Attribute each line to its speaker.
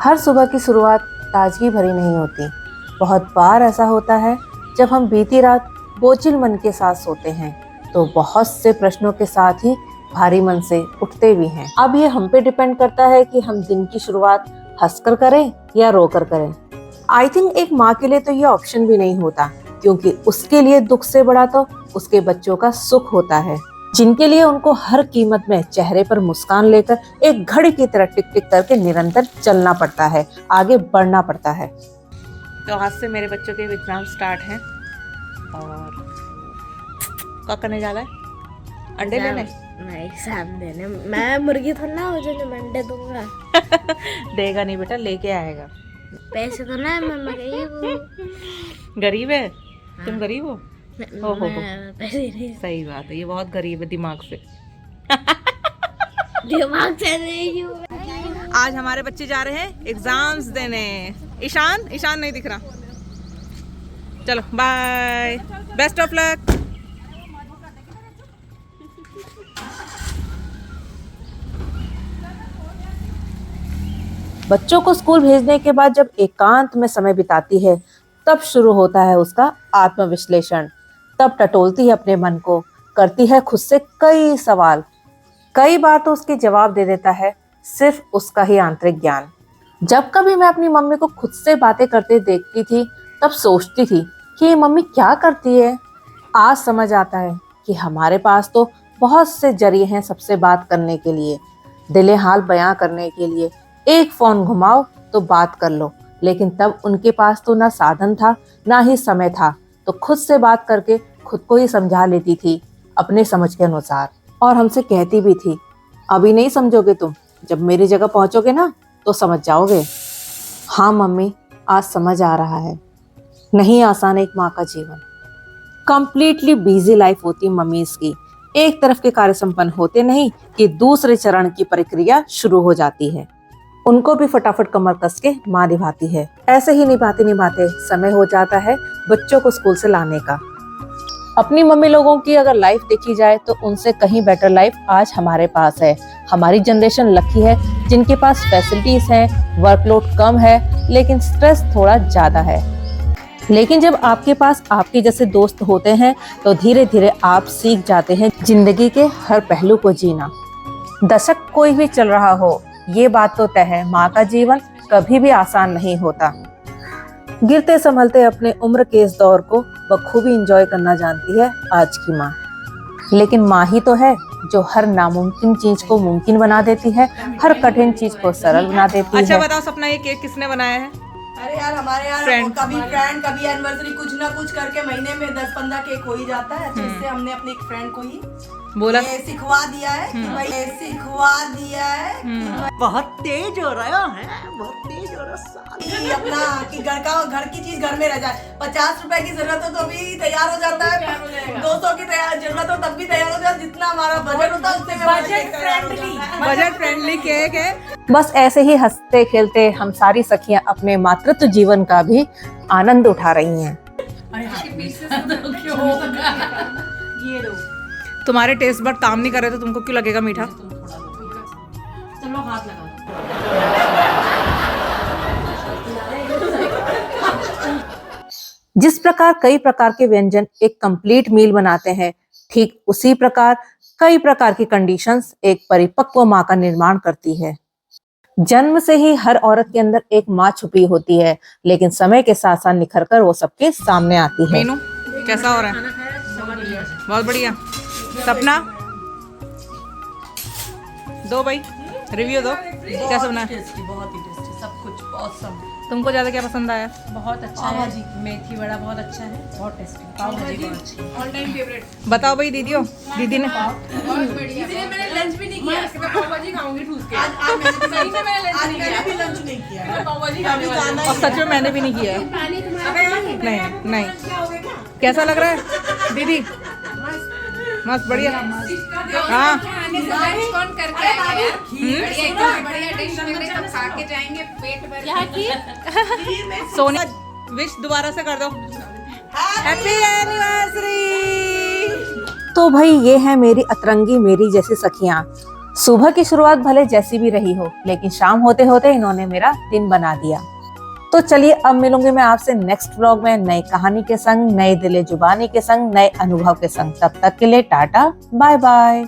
Speaker 1: हर सुबह की शुरुआत ताजगी भरी नहीं होती। बहुत बार ऐसा होता है जब हम बीती रात बोझिल मन के साथ सोते हैं तो बहुत से प्रश्नों के साथ ही भारी मन से उठते भी हैं। अब ये हम पे डिपेंड करता है कि हम दिन की शुरुआत हंसकर करें या रोकर करें। आई थिंक एक माँ के लिए तो ये ऑप्शन भी नहीं होता, क्योंकि उसके लिए दुख से बड़ा तो उसके बच्चों का सुख होता है, जिनके लिए उनको हर कीमत में चेहरे पर मुस्कान लेकर एक घड़ी की तरह टिक टिक करके निरंतर चलना पड़ता है, आगे बढ़ना पड़ता है। तो आज से मेरे बच्चों के एग्जाम स्टार्ट हैं और क्या करने जा रहा है? अंडे लेने?
Speaker 2: नहीं, एग्जाम देने। मैं मुर्गी थोड़ा ना हो जो मैं अंडे दूंगा।
Speaker 1: देगा नहीं बेटा, लेके आएगा।
Speaker 2: पैसे तो ना, मैं गरीब हूँ।
Speaker 1: गरीब है? तुम गरीब हो? हो
Speaker 2: पैसे नहीं।
Speaker 1: सही बात है, ये बहुत गरीब है दिमाग से।
Speaker 2: दिमाग से नहीं हूँ।
Speaker 1: आज हमारे बच्चे जा रहे हैं एग्जाम्स देने। ईशान नहीं दिख रहा। चलो बाय, बेस्ट ऑफ लक। बच्चों को स्कूल भेजने के बाद जब एकांत में समय बिताती है तब शुरू होता है उसका आत्मविश्लेषण। तब टटोलती है अपने मन को, करती है खुद से कई सवाल। कई बार तो उसके जवाब दे देता है सिर्फ उसका ही आंतरिक ज्ञान। जब कभी मैं अपनी मम्मी को खुद से बातें करते देखती थी तब सोचती थी कि ये मम्मी क्या करती है। आज समझ आता है कि हमारे पास तो बहुत से जरिए हैं सबसे बात करने के लिए, दिले हाल बयां करने के लिए। एक फोन घुमाओ तो बात कर लो, लेकिन तब उनके पास तो ना साधन था ना ही समय था, तो खुद से बात करके खुद को ही समझा लेती थी अपने समझ के अनुसार। और हमसे कहती भी थी, अभी नहीं समझोगे तुम, जब मेरी जगह पहुंचोगे ना तो समझ जाओगे। हाँ मम्मी, आज समझ आ रहा है, नहीं आसान एक माँ का जीवन। कंप्लीटली बिजी लाइफ होती मम्मीज की। एक तरफ के कार्य संपन्न होते नहीं कि दूसरे चरण की प्रक्रिया शुरू हो जाती है। उनको भी फटाफट कमर कस के माँ निभाती है। ऐसे ही निभाते निभाते समय हो जाता है बच्चों को स्कूल से लाने का। अपनी मम्मी लोगों की अगर लाइफ देखी जाए तो उनसे कहीं बेटर लाइफ आज हमारे पास है। हमारी जनरेशन लकी है जिनके पास फैसिलिटीज हैं, वर्कलोड कम है लेकिन स्ट्रेस थोड़ा ज्यादा है। लेकिन जब आपके पास आपके जैसे दोस्त होते हैं तो धीरे धीरे आप सीख जाते हैं जिंदगी के हर पहलू को जीना। दशक कोई भी चल रहा हो, ये बात तो तय है, माँ का जीवन कभी भी आसान नहीं होता। गिरते संभलते अपने उम्र के इस दौर को बखूबी एंजॉय करना जानती है आज की माँ। लेकिन माँ ही तो है जो हर नामुमकिन चीज को मुमकिन बना देती है, हर कठिन चीज को सरल बना देती है। अच्छा बताओ सपना, ये केक किसने बनाया है?
Speaker 3: अरे यार, हमारे यार कभी फ्रेंड कभी एनिवर्सरी कुछ ना कुछ करके महीने में 10-15 केक हो ही जाता है। तो इससे हमने अपने एक फ्रेंड को ही बोला, सिखवा दिया है कि भाई सिखवा दिया है कि
Speaker 4: बहुत तेज हो रहा है, बहुत तेज हो रहा है
Speaker 3: अपना कि घर की चीज घर में रह जाए। 50 रुपए की जरूरत हो तो भी तैयार हो जाता है, 200 की जरूरत हो तब भी तैयार हो जाता है। जितना हमारा बजट होता है उससे
Speaker 1: बजट फ्रेंडली केक है। बस ऐसे ही हंसते खेलते हम सारी सखियां अपने मातृत्व जीवन का भी आनंद उठा रही हैं।
Speaker 3: ये लो,
Speaker 1: तुम्हारे टेस्ट बड काम नहीं कर रहे तो तुमको क्यों लगेगा मीठा?
Speaker 3: चलो हाथ लगा।
Speaker 1: जिस प्रकार कई प्रकार के व्यंजन एक कंप्लीट मील बनाते हैं, ठीक उसी प्रकार कई प्रकार की कंडीशंस एक परिपक्व माँ का निर्माण करती है। जन्म से ही हर औरत के अंदर एक माँ छुपी होती है, लेकिन समय के साथ साथ निखर कर वो सबके सामने आती है। मीनू कैसा हो रहा है? बहुत बढ़िया। सपना दो भाई, रिव्यू दो, कैसा बना?
Speaker 3: बहुत ही टेस्टी, सब कुछ ऑसम।
Speaker 1: तुमको ज्यादा क्या पसंद आया?
Speaker 3: बहुत अच्छा है, मेथी वड़ा बहुत अच्छा है, बहुत टेस्टी। पाव भाजी बहुत अच्छी है, ऑल टाइम फेवरेट।
Speaker 1: बताओ भाई दीदियों, दीदी ने
Speaker 3: बहुत बढ़िया। दीदी ने मैंने लंच भी नहीं किया, मैं पाव भाजी खाऊंगी ठूस के। आज मैंने भी लंच नहीं किया, मैं पाव भाजी खाने वाली हूं।
Speaker 1: और सच में मैंने भी नहीं किया है। नहीं। कैसा लग रहा है दीदी? मस्त, बढ़िया। हाँ,
Speaker 5: कौन करके आएगा यार? बढ़िया डिश मिल रही है, खा के जाएंगे पेट भर।
Speaker 1: सोनिया विश दोबारा से कर दो, हैप्पी एनिवर्सरी। तो भाई ये है मेरी अतरंगी मेरी जैसी सखियां। सुबह की शुरुआत भले जैसी भी रही हो, लेकिन शाम होते होते इन्होंने मेरा दिन बना दिया। तो चलिए अब मिलूंगी मैं आपसे नेक्स्ट व्लॉग में नई कहानी के संग, नए दिले जुबानी के संग, नए अनुभव के संग। तब तक के लिए टाटा बाय बाय।